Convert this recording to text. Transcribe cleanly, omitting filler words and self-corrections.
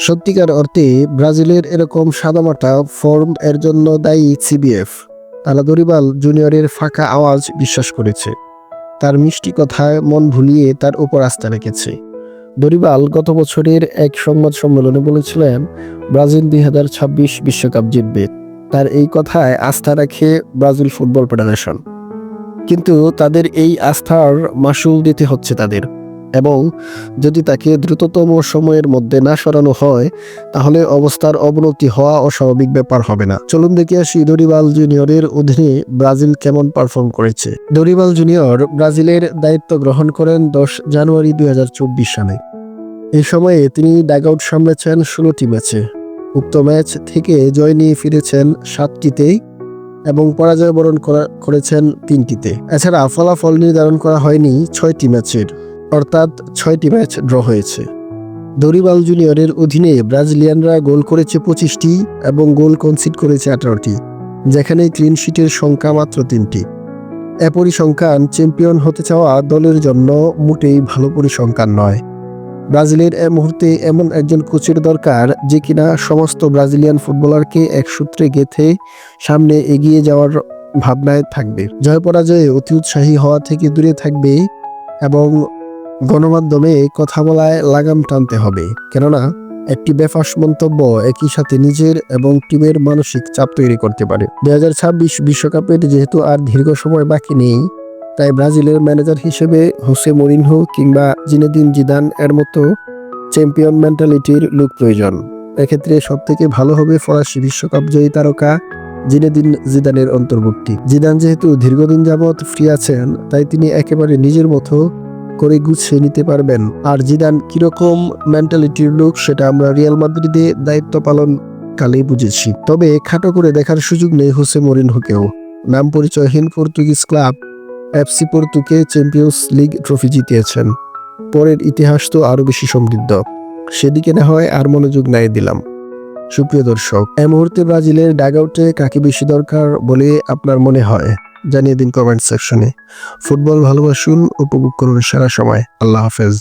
সত্যিকার অর্থে ব্রাজিলের এরকম সাদামাটা ফর্ম এর জন্য দায়ী সিবিএফ। তারা দরিবাল জুনিয়রের ফাঁকা আওয়াজ বিশ্বাস করেছে, তার মিষ্টি কথায় মন ভুলিয়ে তার উপর আস্থা রেখেছে। দরিবাল গত বছরের এক সংবাদ সম্মেলনে বলেছিলেন ব্রাজিল 2026 বিশ্বকাপ জিতবে। তার এই কথায় আস্থা রাখে ব্রাজিল ফুটবল ফেডারেশন। কিন্তু তাদের এই আস্থার মাসুল দিতে হচ্ছে তাদের, এবং যদি তাকে দ্রুততম সময়ের মধ্যে না সরানো হয় তাহলে অবস্থার অবনতি হওয়া অস্বাভাবিক ব্যাপার হবে না। চলুন দেখে আসি দরিবাল জুনিয়রের অধীনে ব্রাজিল কেমন পারফর্ম করেছে। দরিবাল জুনিয়র ব্রাজিলের দায়িত্ব গ্রহণ করেন 10 জানুয়ারি 2024 সালে। এই সময়ে তিনি ডাগআউট সামলেছেন 16টি ম্যাচে। উক্ত ম্যাচ থেকে জয় নিয়ে ফিরেছেন 7টিতেই এবং পরাজয় বরণ করেছেন 3টিতে। এছাড়া ফলাফল নির্ধারণ করা হয়নি 6টি ম্যাচের, অর্থাৎ 6টি ম্যাচ ড্র হয়েছে। দরিবাল জুনিয়রের অধীনে ব্রাজিলিয়ানরা গোল করেছে 25টি এবং গোল কনসিড করেছে 18টি, যেখানে ক্লিন শিটের সংখ্যা মাত্র 3টি। এ পরিসংখ্যান চ্যাম্পিয়ন হতে চাওয়া দলের জন্য মোটেই ভালো পরিসংখ্যান নয়। ব্রাজিলের এ মুহূর্তে এমন একজন কোচের দরকার যে কিনা সমস্ত ব্রাজিলিয়ান ফুটবলারকে এক সূত্রে গেঁথে সামনে এগিয়ে যাওয়ার ভাবনায় থাকবে। জয় পরাজয়ে অতি উৎসাহী হওয়া থেকে দূরে থাকবে এবং গণমাধ্যমে কথা বলায় লাগাম টানতে হবে, কেননা একটি বেফাঁস মন্তব্য একই সাথে নিজের এবং টিমের মানসিক চাপ তৈরি করতে পারে। 2026 বিশ্বকাপের যেহেতু আর দীর্ঘ সময় বাকি নেই, তাই ব্রাজিলের ম্যানেজার হিসেবে হোসে মরিনহো কিংবা জিনেদিন জিদান এর মতো চ্যাম্পিয়ন মেন্টালিটির লোক প্রয়োজন। এক্ষেত্রে সবথেকে ভালো হবে ফরাসি বিশ্বকাপ জয়ী তারকা জিনেদিন জিদানের অন্তর্ভুক্তি। জিদান যেহেতু দীর্ঘদিন যাবৎ ফ্রি আছেন, তাই তিনি একেবারে নিজের মতো করে গুছিয়ে নিতে পারবেন। আর জিদান কিরকম মেন্টালিটির লোক সেটা আমরা রিয়াল মাদ্রিদে দায়িত্ব পালন কালেই বুঝেছি। তবে খাটো করে দেখার সুযোগ নেই হোসে মরিনহোকেও। নাম পরিচয়হীন পর্তুগিজ ক্লাব এফসি পর্তুকে চ্যাম্পিয়ন্স লিগ ট্রফি জিতিয়েছেন। পরের ইতিহাস তো আরো বেশি সমৃদ্ধ, সেদিকে না হয় আর মনোযোগ নাই দিলাম। সুপ্রিয় দর্শক, এই মুহূর্তে ব্রাজিলের ডাগআউটে কাকে বেশি দরকার বলে আপনার মনে হয় জানিয়ে দিন কমেন্ট সেকশনে। ফুটবল ভালোবাসুন, উপভোগ করুন সারা সময়। আল্লাহ হাফেজ।